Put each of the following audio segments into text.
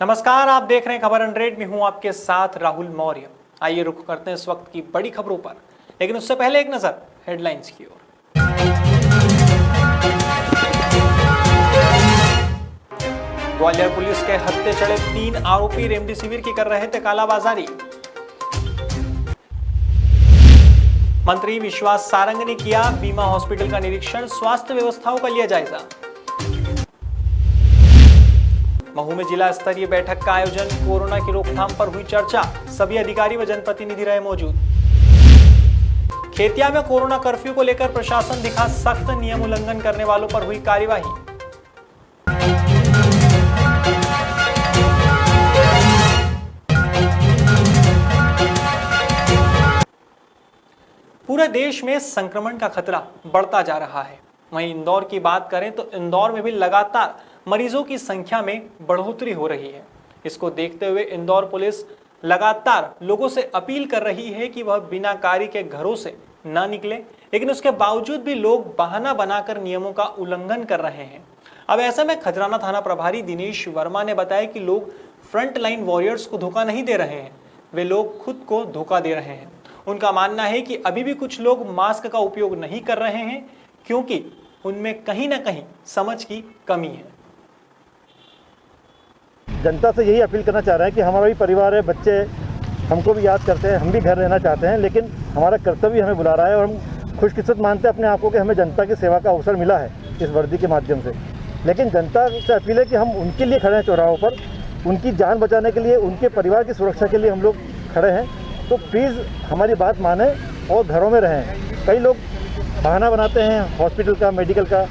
नमस्कार, आप देख रहे हैं खबर 100 में हूं आपके साथ राहुल मौर्य। आइए रुख करते हैं इस वक्त की बड़ी खबरों पर, लेकिन उससे पहले एक नजर हेडलाइंस की ओर। ग्वालियर पुलिस के हत्थे चढ़े 3 आरोपी रेमडेसिविर की कर रहे थे कालाबाजारी। मंत्री विश्वास सारंग ने किया बीमा हॉस्पिटल का निरीक्षण, स्वास्थ्य व्यवस्थाओं का लिया जायजा। महू में जिला स्तरीय बैठक का आयोजन, कोरोना की रोकथाम पर हुई चर्चा, सभी अधिकारी व जनप्रतिनिधि रहे मौजूद। खेतिया में कोरोना कर्फ्यू को लेकर प्रशासन दिखा सख्त, नियम उल्लंघन करने वालों पर हुई कार्यवाही। पूरे देश में संक्रमण का खतरा बढ़ता जा रहा है। वहीं इंदौर की बात करें तो इंदौर में भी लगातार मरीजों की संख्या में बढ़ोतरी हो रही है। इसको देखते हुए इंदौर पुलिस लगातार लोगों से अपील कर रही है कि वह बिना कार्य के घरों से ना निकले, लेकिन उसके बावजूद भी लोग बहाना बनाकर नियमों का उल्लंघन कर रहे हैं। अब ऐसे में खजराना थाना प्रभारी दिनेश वर्मा ने बताया कि लोग फ्रंट लाइन वॉरियर्स को धोखा नहीं दे रहे हैं, वे लोग खुद को धोखा दे रहे हैं। उनका मानना है कि अभी भी कुछ लोग मास्क का उपयोग नहीं कर रहे हैं क्योंकि उनमें कहीं ना कहीं समझ की कमी है। जनता से यही अपील करना चाह रहे हैं कि हमारा भी परिवार है, बच्चे हमको भी याद करते हैं, हम भी घर रहना चाहते हैं, लेकिन हमारा कर्तव्य हमें बुला रहा है और हम खुशकिस्मत मानते हैं अपने आप को कि हमें जनता की सेवा का अवसर मिला है इस वर्दी के माध्यम से। लेकिन जनता से अपील है कि हम उनके लिए खड़े हैं चौराहों पर, उनकी जान बचाने के लिए, उनके परिवार की सुरक्षा के लिए हम लोग खड़े हैं। तो प्लीज़ हमारी बात माने और घरों में रहें। कई लोग बहाना बनाते हैं हॉस्पिटल का, मेडिकल का,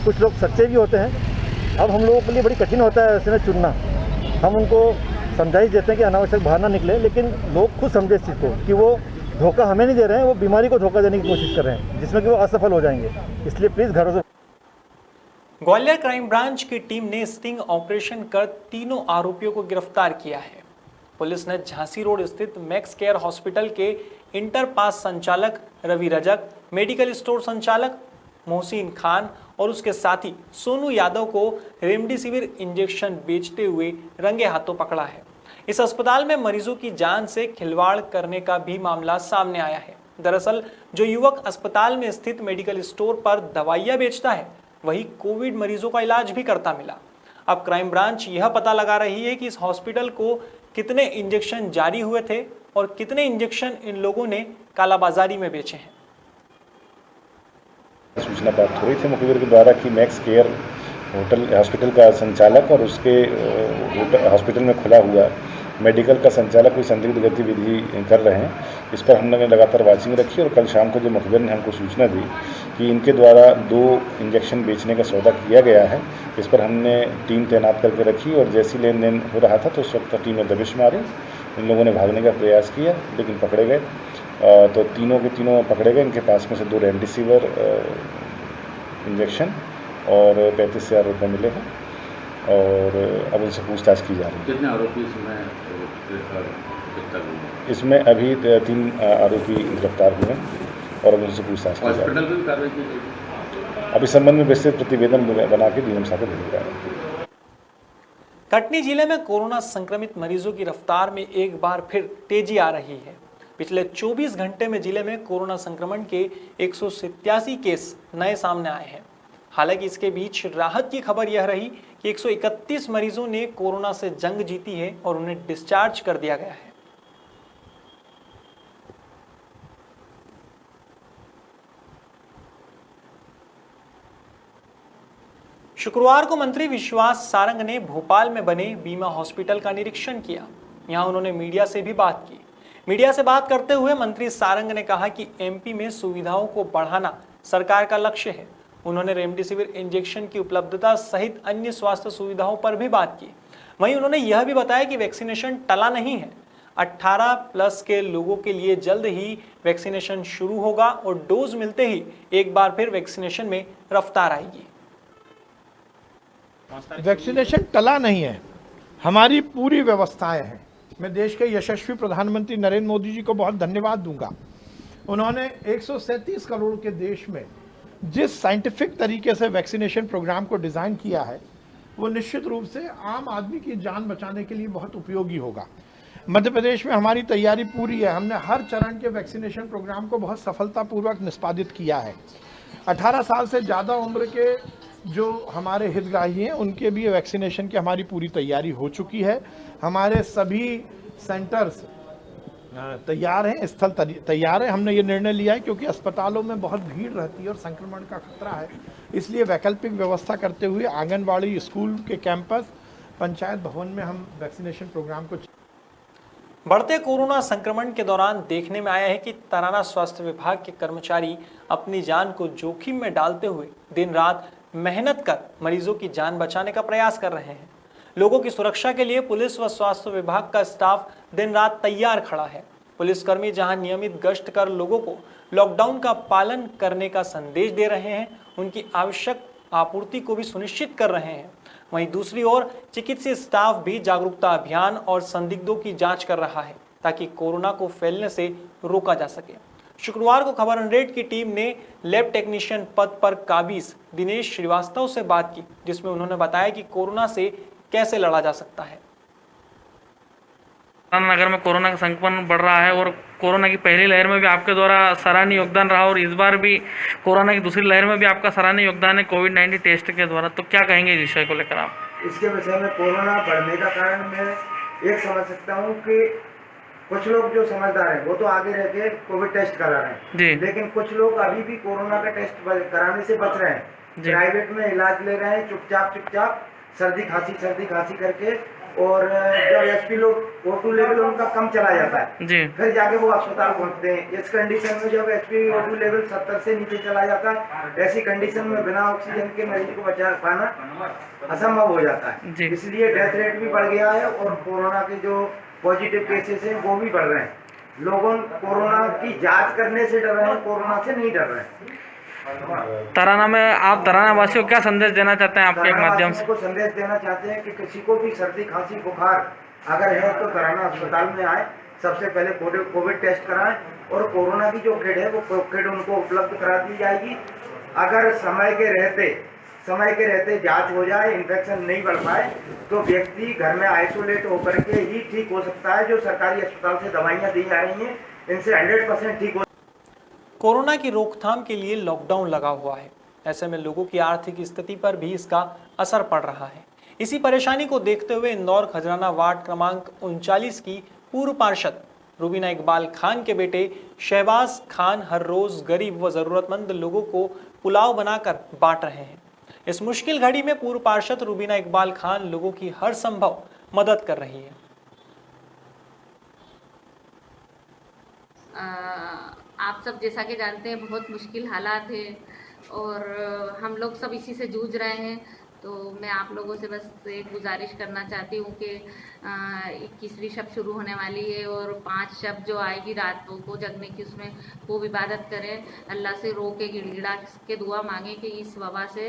कुछ लोग सच्चे भी होते हैं। अब हम लोगों के लिए बड़ी कठिन होता है ऐसे में चुनना। हम उनको समझाइश देते हैं कि अनावश्यक बाहर ना निकले, लेकिन लोग खुद समझे इस चीज़ को कि वो धोखा हमें नहीं दे रहे हैं, वो बीमारी को धोखा देने की कोशिश कर रहे हैं, जिसमें कि वो असफल हो जाएंगे। इसलिए प्लीज़ घरों से। ग्वालियर क्राइम ब्रांच की टीम ने स्टिंग ऑपरेशन कर तीनों आरोपियों को गिरफ्तार किया है। पुलिस ने झांसी रोड स्थित मैक्स केयर हॉस्पिटल के इंटर पास संचालक रवि रजक, मेडिकल स्टोर संचालक मोहसिन खान और उसके साथी सोनू यादव को रेमडेसिविर इंजेक्शन बेचते हुए रंगे हाथों पकड़ा है। इस अस्पताल में मरीजों की जान से खिलवाड़ करने का भी मामला सामने आया है। दरअसल जो युवक अस्पताल में स्थित मेडिकल स्टोर पर दवाइयां बेचता है, वही कोविड मरीजों का इलाज भी करता मिला। अब क्राइम ब्रांच यह पता लगा रही है कि इस हॉस्पिटल को कितने इंजेक्शन जारी हुए थे और कितने इंजेक्शन इन लोगों ने कालाबाजारी में बेचे हैं। सूचना प्राप्त हो रही थी मुखबिर के द्वारा कि मैक्स केयर हॉस्पिटल का संचालक और उसके हॉस्पिटल में खुला हुआ मेडिकल का संचालक कोई संदिग्ध गतिविधि कर रहे हैं। इस पर हमने लगातार वाचिंग रखी और कल शाम को जो मुखबिर ने हमको सूचना दी कि इनके द्वारा 2 इंजेक्शन बेचने का सौदा किया गया है, इस पर हमने टीम तैनात करके रखी और जैसी लेन देन हो रहा था तो उस वक्त टीम ने दबिश मारी। इन लोगों ने भागने का प्रयास किया लेकिन पकड़े गए। तो तीनों के तीनों पकड़े गए। इनके पास में से 2 रेमडेसिविर इंजेक्शन और 35,000 रुपये मिले हैं और अब उनसे पूछताछ की जा रही है। कितने आरोपी इसमें अभी 3 आरोपी गिरफ्तार हुए हैं और अब उनसे पूछताछ की जा रही है। भी कार्रवाई की गई। अब इस संबंध में विस्तृत प्रतिवेदन बना के डीएम साहब को भेजा जा रहा है। कटनी जिले में कोरोना संक्रमित मरीजों की रफ्तार में एक बार फिर तेजी आ रही है। पिछले 24 घंटे में जिले में कोरोना संक्रमण के 187 केस नए सामने आए हैं। हालांकि इसके बीच राहत की खबर यह रही कि 131 मरीजों ने कोरोना से जंग जीती है और उन्हें डिस्चार्ज कर दिया गया है। शुक्रवार को मंत्री विश्वास सारंग ने भोपाल में बने बीमा हॉस्पिटल का निरीक्षण किया। यहां उन्होंने मीडिया से भी बात की। मीडिया से बात करते हुए मंत्री सारंग ने कहा कि एमपी में सुविधाओं को बढ़ाना सरकार का लक्ष्य है। उन्होंने रेमडेसिविर इंजेक्शन की उपलब्धता सहित अन्य स्वास्थ्य सुविधाओं पर भी बात की। वहीं उन्होंने यह भी बताया कि वैक्सीनेशन टला नहीं है। 18+ के लोगों के लिए जल्द ही वैक्सीनेशन शुरू होगा और डोज मिलते ही एक बार फिर वैक्सीनेशन में रफ्तार आएगी। वैक्सीनेशन टला नहीं है, हमारी पूरी व्यवस्थाएं हैं। मैं देश के यशस्वी प्रधानमंत्री नरेंद्र मोदी जी को बहुत धन्यवाद दूंगा। उन्होंने 137 करोड़ के देश में जिस साइंटिफिक तरीके से वैक्सीनेशन प्रोग्राम को डिज़ाइन किया है, वो निश्चित रूप से आम आदमी की जान बचाने के लिए बहुत उपयोगी होगा। मध्य प्रदेश में हमारी तैयारी पूरी है। हमने हर चरण के वैक्सीनेशन प्रोग्राम को बहुत सफलतापूर्वक निष्पादित किया है। 18 साल से ज़्यादा उम्र के जो हमारे हितग्राही हैं उनके भी वैक्सीनेशन की हमारी पूरी तैयारी हो चुकी है। हमारे सभी सेंटर्स तैयार हैं, स्थल तैयार है। हमने ये निर्णय लिया है क्योंकि अस्पतालों में बहुत भीड़ रहती है और संक्रमण का खतरा है, इसलिए वैकल्पिक व्यवस्था करते हुए आंगनबाड़ी, स्कूल के कैंपस, पंचायत भवन में हम वैक्सीनेशन प्रोग्राम को। बढ़ते कोरोना संक्रमण के दौरान देखने में आया है कि तराना स्वास्थ्य विभाग के कर्मचारी अपनी जान को जोखिम में डालते हुए दिन रात मेहनत कर मरीजों की जान बचाने का प्रयास कर रहे हैं। लोगों की सुरक्षा के लिए पुलिस व स्वास्थ्य विभाग का स्टाफ दिन रात तैयार खड़ा है। पुलिसकर्मी जहां नियमित गश्त कर लोगों को लॉकडाउन का पालन करने का संदेश दे रहे हैं, उनकी आवश्यक आपूर्ति को भी सुनिश्चित कर रहे हैं, वहीं दूसरी ओर चिकित्सीय स्टाफ भी जागरूकता अभियान और संदिग्धों की जांच कर रहा है ताकि कोरोना को फैलने से रोका जा सके। शुक्रवार को खबर 100 की टीम ने लैब टेक्नीशियन पद पर काबिज दिनेश श्रीवास्तव से बात की, जिसमें उन्होंने बताया कि कोरोना से कैसे लड़ा जा सकता है। नगर में कोरोना का संक्रमण बढ़ रहा है और कोरोना की पहली लहर में भी आपके द्वारा सराहनीय योगदान रहा और इस बार भी कोरोना की दूसरी लहर में भी आपका सराहनीय योगदान है कोविड-19 टेस्ट के द्वारा, तो क्या कहेंगे इस विषय को लेकर आप? इसके विषय में कोरोना बढ़ने का कारण मैं एक समझ सकता हूँ कि कुछ लोग जो समझदार हैं वो तो आगे रह के कोविड टेस्ट करा रहे हैं जी, लेकिन कुछ लोग अभी भी कोरोना का टेस्ट कराने से बच रहे हैं। प्राइवेट में इलाज ले रहे हैं चुपचाप सर्दी खांसी करके, और जब एसपी लोग O2 लेवल उनका कम चला जाता है जी, फिर जाके वो अस्पताल पहुंचते हैं। इस कंडीशन में जब एसपी O2 लेवल 70 से नीचे चला जाता है, ऐसी कंडीशन में बिना ऑक्सीजन के मरीज को बचा पाना असंभव हो जाता है। इसलिए डेथ रेट भी बढ़ गया है और कोरोना के जो पॉजिटिव केसेस हैं वो भी बढ़ रहे हैं। लोगों कोरोना की जांच करने से डर रहे हैं, कोरोना से नहीं डर रहे हैं। तराना में आप तराना वासियों को क्या संदेश देना चाहते हैं आपके माध्यम से? को संदेश देना चाहते हैं कि किसी को भी सर्दी खांसी बुखार अगर है तो तराना अस्पताल में आए, सबसे पहले कोविड टेस्ट कराएं और कोरोना की जो किट है वो किट उनको उपलब्ध करा दी जाएगी। अगर समय के रहते जांच हो जाए, इन्फेक्शन नहीं बढ़ पाए तो व्यक्ति घर में आइसोलेट होकर के ही ठीक हो सकता है। जो सरकारी अस्पताल से दवाइयाँ दी जा रही हैं इनसे 100% ठीक हो। कोरोना की रोकथाम के लिए लॉकडाउन लगा हुआ है, ऐसे में लोगों की आर्थिक स्थिति पर भी इसका असर पड़ रहा है। इसी परेशानी को देखते हुए इंदौर खजराना वार्ड क्रमांक 39 की पूर्व पार्षद रूबीना इकबाल खान के बेटे शहबाज खान हर रोज गरीब व जरूरतमंद लोगों को पुलाव बनाकर बांट रहे हैं। इस मुश्किल घड़ी में पूर्व पार्षद रूबीना इकबाल खान लोगों की हर संभव मदद कर रही है। आप सब जैसा कि जानते हैं बहुत मुश्किल हालात है और हम लोग सब इसी से जूझ रहे हैं। तो मैं आप लोगों से बस एक गुजारिश करना चाहती हूँ कि 21वीं शब शुरू होने वाली है और 5 शब जो आएगी रात को जगने की, उसमें खूब इबादत करें, अल्लाह से रो के गिड़गिड़ा के दुआ मांगे कि इस वबा से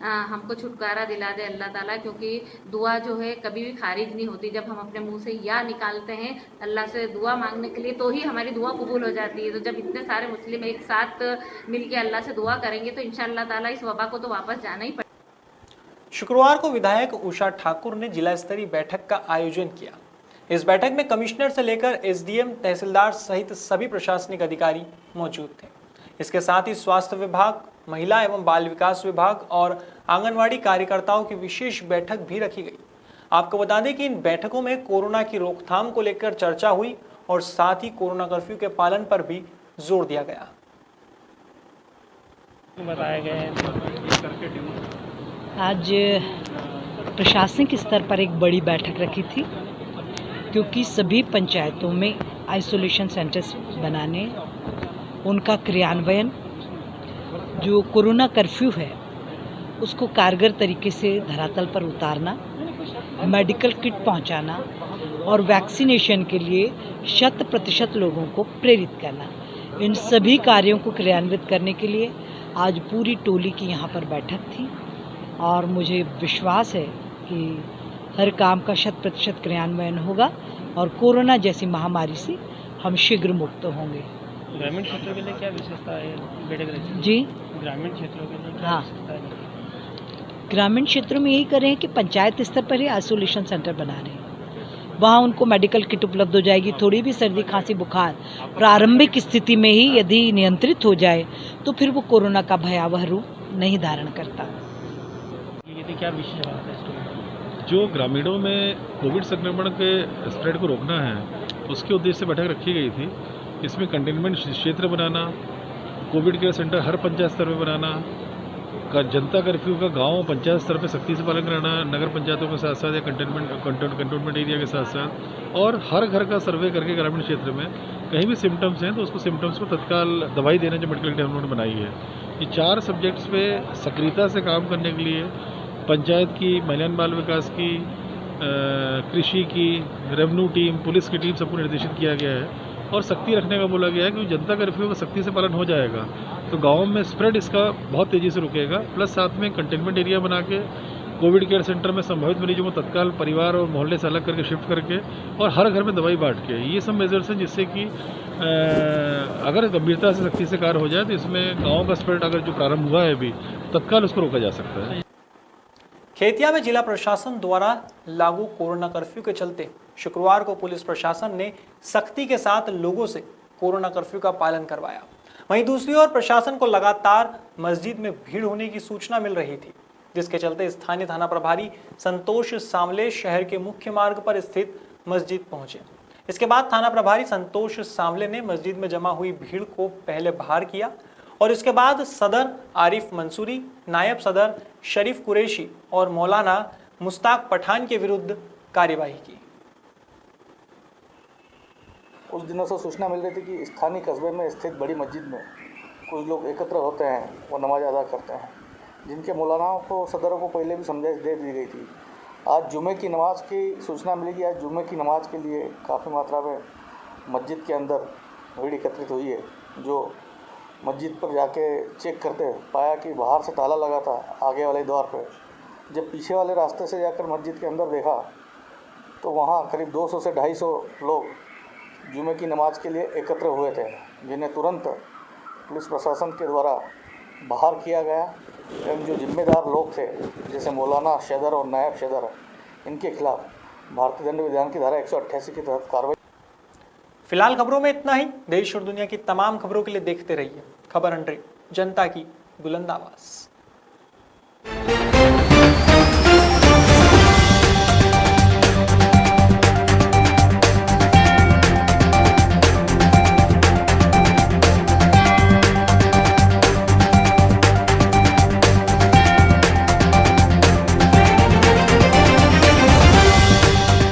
हमको छुटकारा दिला दे अल्लाह ताला, क्योंकि दुआ जो है कभी भी खारिज नहीं होती। जब हम अपने मुंह से या निकालते हैं अल्लाह से दुआ मांगने के लिए तो ही हमारी दुआ कबूल हो जाती है। तो जब इतने सारे मुस्लिम एक साथ मिल के अल्लाह से दुआ करेंगे तो इंशाअल्लाह ताला इस वबा को तो वापस जाना ही पड़ेगा। शुक्रवार को विधायक उषा ठाकुर ने जिला स्तरीय बैठक का आयोजन किया। इस बैठक में कमिश्नर से लेकर एसडीएम, तहसीलदार सहित सभी प्रशासनिक अधिकारी मौजूद थे। इसके साथ ही स्वास्थ्य विभाग, महिला एवं बाल विकास विभाग और आंगनवाड़ी कार्यकर्ताओं की विशेष बैठक भी रखी गई। आपको बता दें कि इन बैठकों में कोरोना की रोकथाम को लेकर चर्चा हुई और साथ ही कोरोना कर्फ्यू के पालन पर भी जोर दिया गया। बताया गया आज प्रशासनिक स्तर पर एक बड़ी बैठक रखी थी क्योंकि सभी पंचायतों में आइसोलेशन सेंटर्स बनाने, उनका क्रियान्वयन, जो कोरोना कर्फ्यू है उसको कारगर तरीके से धरातल पर उतारना, मेडिकल किट पहुंचाना और वैक्सीनेशन के लिए 100% लोगों को प्रेरित करना, इन सभी कार्यों को क्रियान्वित करने के लिए आज पूरी टोली की यहाँ पर बैठक थी और मुझे विश्वास है कि हर काम का 100% क्रियान्वयन होगा और कोरोना जैसी महामारी से हम शीघ्र मुक्त होंगे। ग्रामीण क्षेत्रों के लिए क्या विशेषता है बैठक? जी, ग्रामीण क्षेत्रों के लिए क्या विशेषता है? हाँ, ग्रामीण क्षेत्रों के लिए क्या विशेषता है? ग्रामीण क्षेत्रों में यही कर रहे हैं कि पंचायत स्तर पर ही आइसोलेशन सेंटर बना रहे हैं। वहाँ उनको मेडिकल किट उपलब्ध हो जाएगी। थोड़ी भी सर्दी खांसी बुखार प्रारंभिक स्थिति में ही यदि नियंत्रित हो जाए तो फिर वो कोरोना का भयावह रूप नहीं धारण करता। क्या विशेष बात है इसमें? जो ग्रामीणों में कोविड संक्रमण के स्प्रेड को रोकना है, उसके उद्देश्य से बैठक रखी गई थी। इसमें कंटेनमेंट क्षेत्र बनाना, कोविड केयर सेंटर हर पंचायत स्तर पर बनाना, जनता कर्फ्यू का गांव पंचायत स्तर पर सख्ती से पालन कराना, नगर पंचायतों के साथ साथ या कंटेनमेंट एरिया के साथ साथ, और हर घर का सर्वे करके ग्रामीण क्षेत्र में कहीं भी सिम्टम्स हैं तो उसको सिम्टम्स को तत्काल दवाई देना जो मेडिकल टीम उन्होंने बनाई है। ये 4 सब्जेक्ट्स पे सक्रियता से काम करने के लिए पंचायत की, महिला बाल विकास की, कृषि की, रेवेन्यू टीम, पुलिस की टीम सबको निर्देशित किया गया है और सख्ती रखने का बोला गया है कि जनता कर्फ्यू का सख्ती से पालन हो जाएगा तो गाँव में स्प्रेड इसका बहुत तेज़ी से रुकेगा। प्लस साथ में कंटेनमेंट एरिया बना के कोविड केयर सेंटर में संभावित मरीजों को तत्काल परिवार और मोहल्ले से अलग करके शिफ्ट करके और हर घर में दवाई बांट के, ये सब मेजर्स हैं जिससे कि अगर गंभीरता से सख्ती से कार्य हो जाए तो इसमें गाँव का स्प्रेड अगर जो प्रारंभ हुआ है अभी तत्काल उसको रोका जा सकता है। खेतिया में जिला प्रशासन द्वारा लागू कोरोना कर्फ्यू के चलते शुक्रवार को पुलिस प्रशासन ने सख्ती के साथ लोगों से कोरोना कर्फ्यू का पालन करवाया। वहीं दूसरी ओर प्रशासन को लगातार मस्जिद में भीड़ होने की सूचना मिल रही थी, जिसके चलते स्थानीय थाना प्रभारी संतोष सांवले शहर के मुख्य मार्ग पर स्थित मस्जिद पहुंचे। इसके बाद थाना प्रभारी संतोष सांवले ने मस्जिद में जमा हुई भीड़ को पहले बाहर किया और इसके बाद सदर आरिफ मंसूरी, नायब सदर शरीफ कुरैशी और मौलाना मुश्ताक पठान के विरुद्ध कार्यवाही की। कुछ दिनों से सूचना मिल रही थी कि स्थानीय कस्बे में स्थित बड़ी मस्जिद में कुछ लोग एकत्र होते हैं और नमाज अदा करते हैं, जिनके मौलानाओं को, सदरों को पहले भी समझाइश दे दी गई थी। आज जुमे की नमाज की सूचना मिली कि आज जुमे की नमाज के लिए काफ़ी मात्रा में मस्जिद के अंदर भीड़ एकत्रित हुई है। जो मस्जिद पर जाके चेक करते पाया कि बाहर से ताला लगा था आगे वाले द्वार पर। जब पीछे वाले रास्ते से जाकर मस्जिद के अंदर देखा तो वहाँ करीब 200 से 250 लोग जुमे की नमाज के लिए एकत्र हुए थे, जिन्हें तुरंत पुलिस प्रशासन के द्वारा बाहर किया गया एवं जो जिम्मेदार लोग थे जैसे मौलाना, सदर और नायब सदर, इनके खिलाफ भारतीय दंड विधान की धारा 188 के तहत कार्रवाई। फिलहाल खबरों में इतना ही। देश और दुनिया की तमाम खबरों के लिए देखते रहिए खबर 100, जनता की बुलंद आवाज।